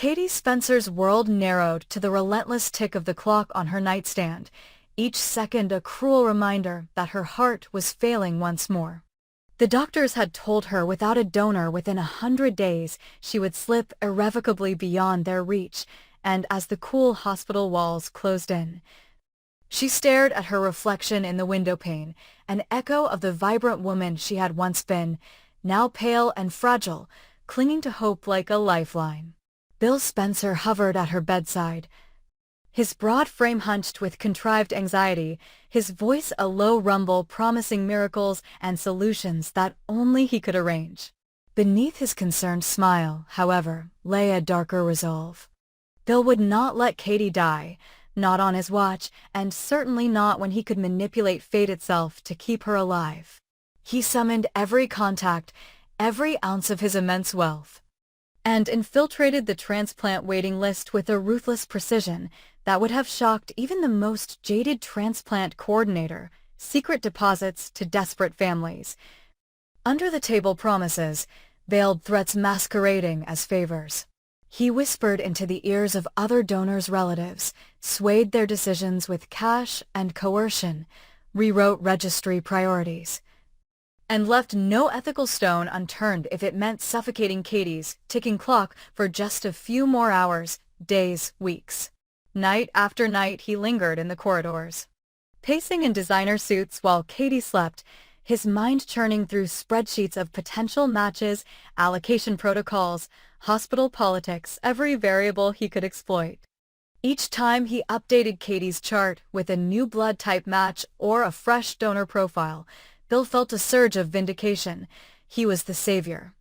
Katie Spencer's world narrowed to the relentless tick of the clock on her nightstand, each second a cruel reminder that her heart was failing once more. The doctors had told her without a donor within 100 days she would slip irrevocably beyond their reach, and as the cool hospital walls closed in, she stared at her reflection in the windowpane, an echo of the vibrant woman she had once been, now pale and fragile, clinging to hope like a lifeline. Bill Spencer hovered at her bedside, his broad frame hunched with contrived anxiety, his voice a low rumble promising miracles and solutions that only he could arrange. Beneath his concerned smile, however, lay a darker resolve. Bill would not let Katie die, not on his watch, and certainly not when he could manipulate fate itself to keep her alive. He summoned every contact, every ounce of his immense wealth, and infiltrated the transplant waiting list with a ruthless precision that would have shocked even the most jaded transplant coordinator, secret deposits to desperate families, under-the-table promises, veiled threats masquerading as favors. He whispered into the ears of other donors' relatives, swayed their decisions with cash and coercion, rewrote registry priorities, and left no ethical stone unturned if it meant suffocating Katie's ticking clock for just a few more hours, days, weeks. Night after night he lingered in the corridors, pacing in designer suits while Katie slept, his mind churning through spreadsheets of potential matches, allocation protocols, hospital politics, every variable he could exploit. Each time he updated Katie's chart with a new blood type match or a fresh donor profile, Bill felt a surge of vindication. He was the savior,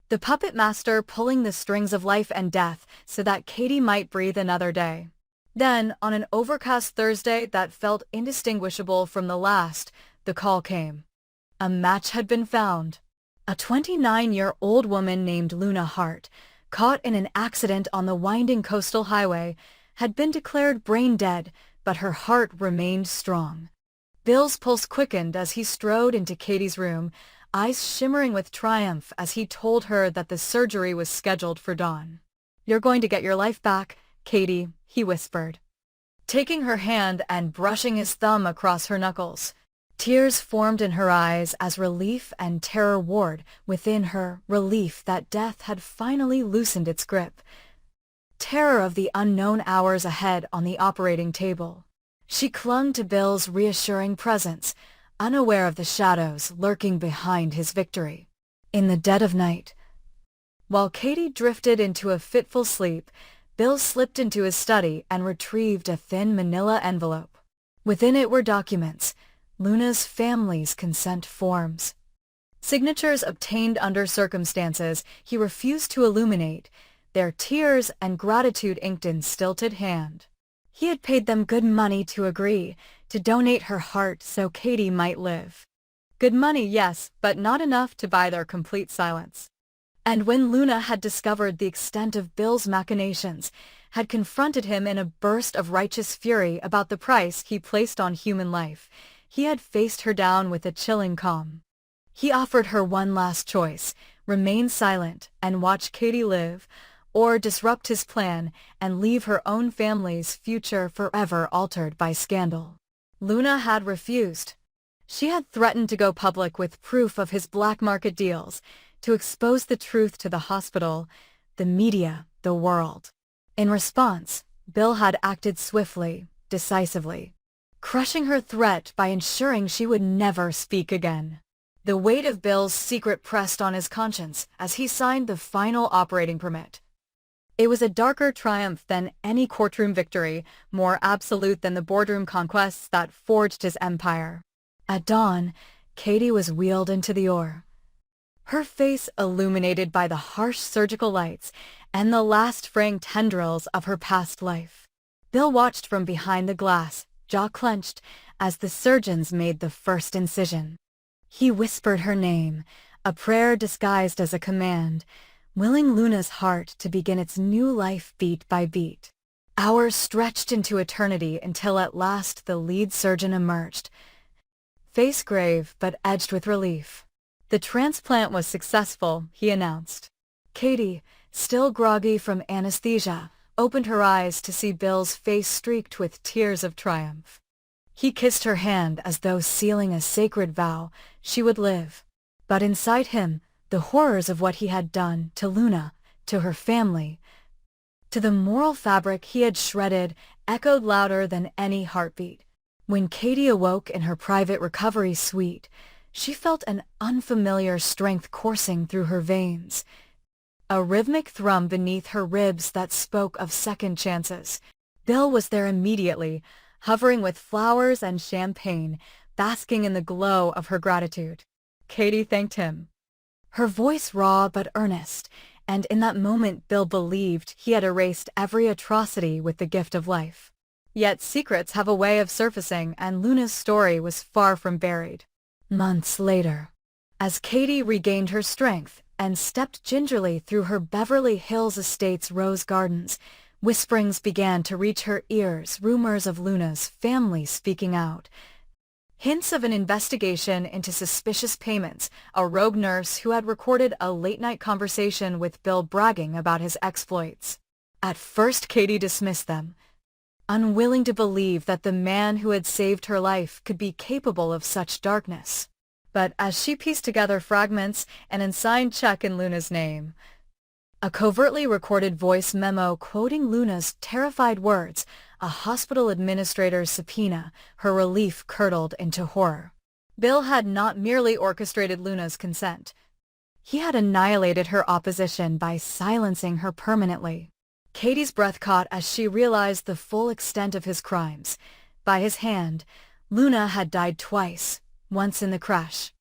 the puppet master pulling the strings of life and death so that Katie might breathe another day. Then, on an overcast Thursday that felt indistinguishable from the last, the call came. A match had been found. A 29-year-old woman named Luna Hart, caught in an accident on the winding coastal highway, had been declared brain dead, but her heart remained strong. Bill's pulse quickened as he strode into Katie's room, eyes shimmering with triumph as he told her that the surgery was scheduled for dawn. "You're going to get your life back, Katie," he whispered, taking her hand and brushing his thumb across her knuckles. Tears formed in her eyes as relief and terror warred within her, relief that death had finally loosened its grip, terror of the unknown hours ahead on the operating table. She clung to Bill's reassuring presence, unaware of the shadows lurking behind his victory. In the dead of night, while Katie drifted into a fitful sleep, Bill slipped into his study and retrieved a thin manila envelope. Within it were documents, Luna's family's consent forms, signatures obtained under circumstances he refused to illuminate, their tears and gratitude inked in stilted hand. He had paid them good money to agree, to donate her heart so Katie might live. Good money, yes, but not enough to buy their complete silence. And when Luna had discovered the extent of Bill's machinations, had confronted him in a burst of righteous fury about the price he placed on human life, he had faced her down with a chilling calm. He offered her one last choice: remain silent and watch Katie live, or disrupt his plan and leave her own family's future forever altered by scandal. Luna had refused. She had threatened to go public with proof of his black market deals, to expose the truth to the hospital, the media, the world. In response, Bill had acted swiftly, decisively, crushing her threat by ensuring she would never speak again. The weight of Bill's secret pressed on his conscience as he signed the final operating permit. It was a darker triumph than any courtroom victory, more absolute than the boardroom conquests that forged his empire. At dawn, Katie was wheeled into the OR, her face illuminated by the harsh surgical lights and the last fraying tendrils of her past life. Bill watched from behind the glass, jaw clenched, as the surgeons made the first incision. He whispered her name, a prayer disguised as a command, willing Luna's heart to begin its new life beat by beat. Hours stretched into eternity until at last the lead surgeon emerged, face grave but edged with relief. The transplant was successful, he announced. Katie, still groggy from anesthesia, opened her eyes to see Bill's face streaked with tears of triumph. He kissed her hand as though sealing a sacred vow she would live. But inside him, the horrors of what he had done to Luna, to her family, to the moral fabric he had shredded, echoed louder than any heartbeat. When Katie awoke in her private recovery suite, she felt an unfamiliar strength coursing through her veins, a rhythmic thrum beneath her ribs that spoke of second chances. Bill was there immediately, hovering with flowers and champagne, basking in the glow of her gratitude. Katie thanked him, her voice raw but earnest, and in that moment Bill believed he had erased every atrocity with the gift of life. Yet secrets have a way of surfacing, and Luna's story was far from buried. Months later, as Katie regained her strength and stepped gingerly through her Beverly Hills estate's rose gardens, whisperings began to reach her ears, rumors of Luna's family speaking out. Hints of an investigation into suspicious payments, a rogue nurse who had recorded a late-night conversation with Bill bragging about his exploits. At first Katie dismissed them, unwilling to believe that the man who had saved her life could be capable of such darkness. But as she pieced together fragments, an unsigned check in Luna's name, a covertly recorded voice memo quoting Luna's terrified words, a hospital administrator's subpoena, her relief curdled into horror. Bill had not merely orchestrated Luna's consent. He had annihilated her opposition by silencing her permanently. Katie's breath caught as she realized the full extent of his crimes. By his hand, Luna had died twice, once in the crash,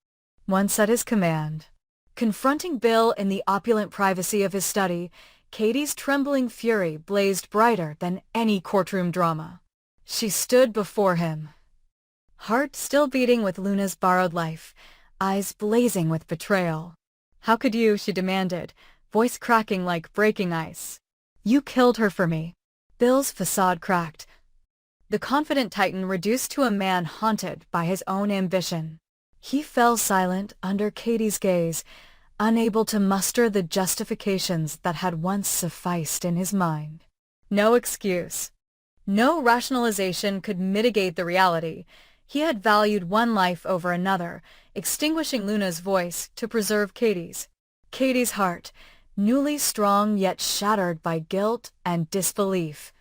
once at his command. Confronting Bill in the opulent privacy of his study, Katie's trembling fury blazed brighter than any courtroom drama. She stood before him, heart still beating with Luna's borrowed life, eyes blazing with betrayal. "How could you?" she demanded, voice cracking like breaking ice. "You killed her for me." Bill's facade cracked, the confident titan reduced to a man haunted by his own ambition. He fell silent under Katie's gaze, unable to muster the justifications that had once sufficed in his mind. No excuse, no rationalization could mitigate the reality. He had valued one life over another, extinguishing Luna's voice to preserve Katie's. Katie's heart, newly strong yet shattered by guilt and disbelief,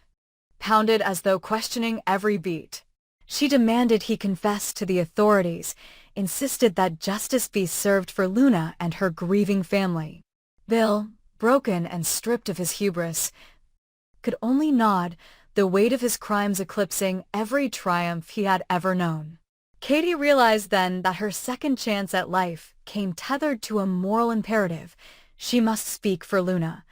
pounded as though questioning every beat. She demanded he confess to the authorities, insisted that justice be served for Luna and her grieving family. Bill, broken and stripped of his hubris, could only nod, the weight of his crimes eclipsing every triumph he had ever known. Katie realized then that her second chance at life came tethered to a moral imperative. She must speak for Luna.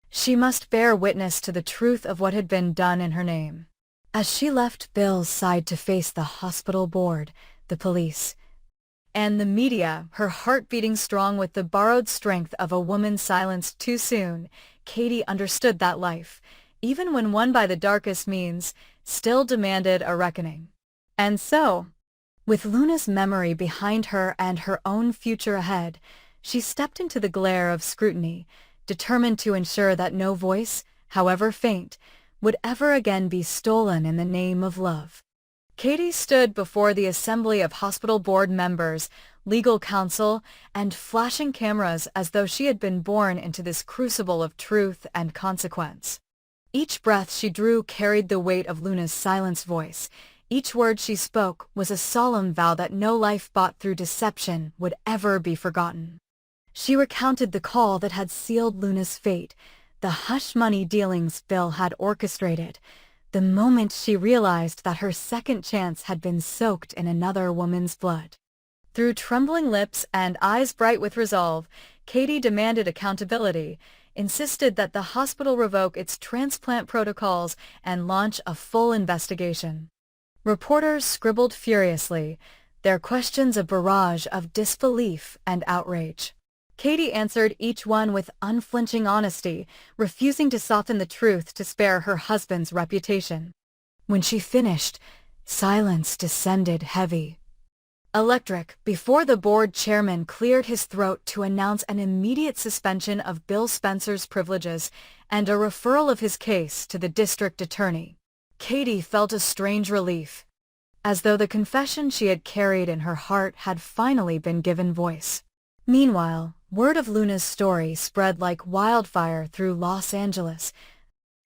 She must bear witness to the truth of what had been done in her name. As she left Bill's side to face the hospital board, the police, and the media, her heart beating strong with the borrowed strength of a woman silenced too soon, Katie understood that life, even when won by the darkest means, still demanded a reckoning. And so, with Luna's memory behind her and her own future ahead, she stepped into the glare of scrutiny, determined to ensure that no voice, however faint, would ever again be stolen in the name of love. Katie stood before the assembly of hospital board members, legal counsel, and flashing cameras as though she had been born into this crucible of truth and consequence. Each breath she drew carried the weight of Luna's silenced voice. Each word she spoke was a solemn vow that no life bought through deception would ever be forgotten. She recounted the call that had sealed Luna's fate, the hush-money dealings Bill had orchestrated, the moment she realized that her second chance had been soaked in another woman's blood. Through trembling lips and eyes bright with resolve, Katie demanded accountability, insisted that the hospital revoke its transplant protocols and launch a full investigation. Reporters scribbled furiously, their questions a barrage of disbelief and outrage. Katie answered each one with unflinching honesty, refusing to soften the truth to spare her husband's reputation. When she finished, silence descended heavy. Electric, before the board chairman cleared his throat to announce an immediate suspension of Bill Spencer's privileges and a referral of his case to the district attorney. Katie felt a strange relief, as though the confession she had carried in her heart had finally been given voice. Meanwhile, word of Luna's story spread like wildfire through Los Angeles,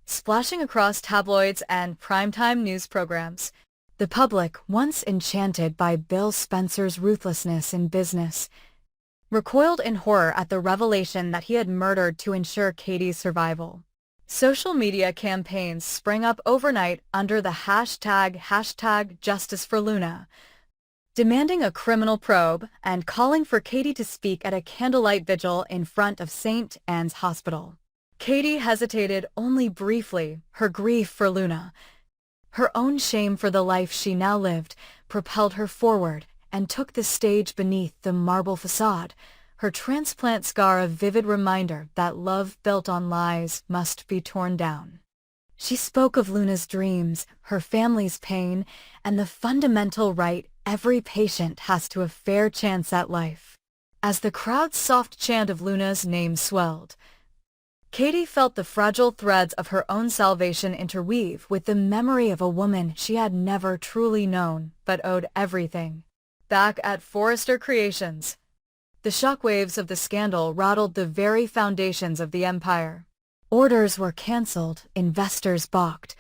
splashing across tabloids and primetime news programs. The public, once enchanted by Bill Spencer's ruthlessness in business, recoiled in horror at the revelation that he had murdered to ensure Katie's survival. Social media campaigns sprang up overnight under the hashtag #JusticeForLuna, demanding a criminal probe and calling for Katie to speak at a candlelight vigil in front of St. Anne's Hospital. Katie hesitated only briefly, her grief for Luna, her own shame for the life she now lived, propelled her forward and took the stage beneath the marble facade, her transplant scar a vivid reminder that love built on lies must be torn down. She spoke of Luna's dreams, her family's pain, and the fundamental right every patient has to a fair chance at life. As the crowd's soft chant of Luna's name swelled, Katie felt the fragile threads of her own salvation interweave with the memory of a woman she had never truly known but owed everything. Back at Forrester Creations, the shockwaves of the scandal rattled the very foundations of the empire. Orders were cancelled, investors balked,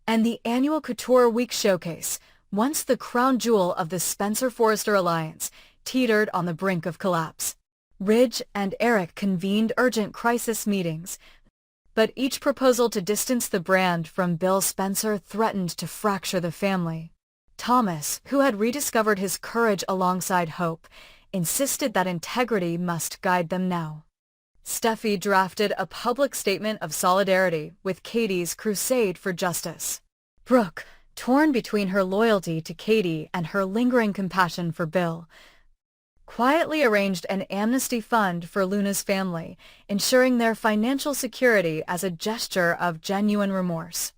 and the annual Couture Week showcase, once the crown jewel of the Spencer-Forrester alliance, teetered on the brink of collapse. Ridge and Eric convened urgent crisis meetings, but each proposal to distance the brand from Bill Spencer threatened to fracture the family. Thomas, who had rediscovered his courage alongside hope, insisted that integrity must guide them now. Steffi drafted a public statement of solidarity with Katie's crusade for justice. Brooke, torn between her loyalty to Katie and her lingering compassion for Bill, quietly arranged an amnesty fund for Luna's family, ensuring their financial security as a gesture of genuine remorse.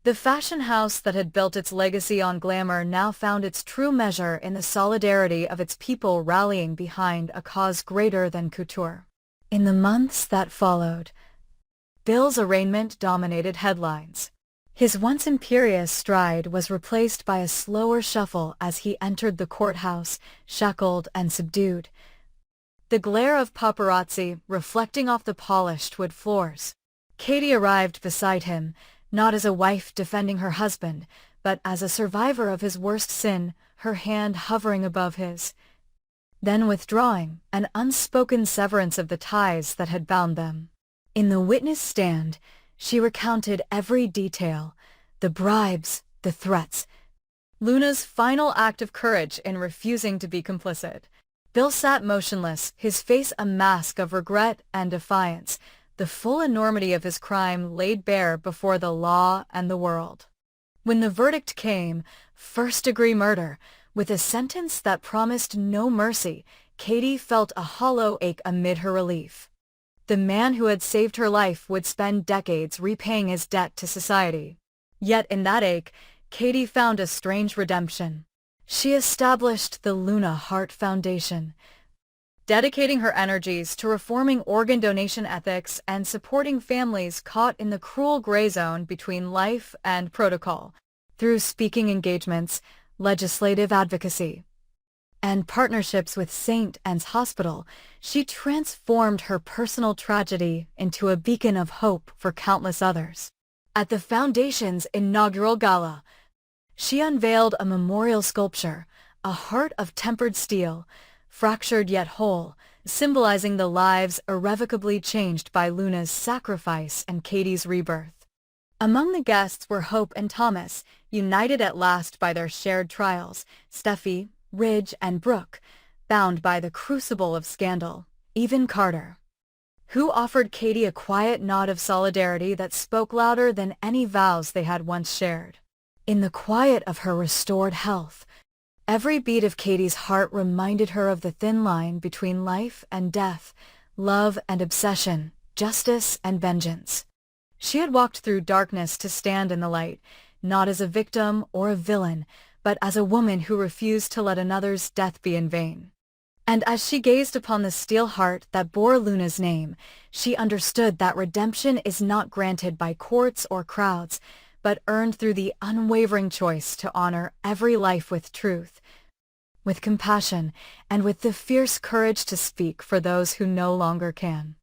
The fashion house that had built its legacy on glamour now found its true measure in the solidarity of its people rallying behind a cause greater than couture. In the months that followed, Bill's arraignment dominated headlines. His once imperious stride was replaced by a slower shuffle as he entered the courthouse, shackled and subdued, the glare of paparazzi reflecting off the polished wood floors. Katie arrived beside him, not as a wife defending her husband, but as a survivor of his worst sin, her hand hovering above his, then withdrawing, an unspoken severance of the ties that had bound them. In the witness stand, she recounted every detail, the bribes, the threats, Luna's final act of courage in refusing to be complicit. Bill sat motionless, his face a mask of regret and defiance, the full enormity of his crime laid bare before the law and the world. When the verdict came, first-degree murder, with a sentence that promised no mercy, Katie felt a hollow ache amid her relief. The man who had saved her life would spend decades repaying his debt to society. Yet in that ache, Katie found a strange redemption. She established the Luna Heart Foundation, dedicating her energies to reforming organ donation ethics and supporting families caught in the cruel gray zone between life and protocol. Through speaking engagements, legislative advocacy, and partnerships with St. Anne's Hospital, she transformed her personal tragedy into a beacon of hope for countless others. At the Foundation's inaugural gala, she unveiled a memorial sculpture, a heart of tempered steel, fractured yet whole, symbolizing the lives irrevocably changed by Luna's sacrifice and Katie's rebirth. Among the guests were Hope and Thomas, united at last by their shared trials, Steffi, Ridge, and Brooke, bound by the crucible of scandal, even Carter, who offered Katie a quiet nod of solidarity that spoke louder than any vows they had once shared. In the quiet of her restored health, every beat of Katie's heart reminded her of the thin line between life and death, love and obsession, justice and vengeance. She had walked through darkness to stand in the light, not as a victim or a villain, but as a woman who refused to let another's death be in vain. And as she gazed upon the steel heart that bore Luna's name, she understood that redemption is not granted by courts or crowds, but earned through the unwavering choice to honor every life with truth, with compassion, and with the fierce courage to speak for those who no longer can.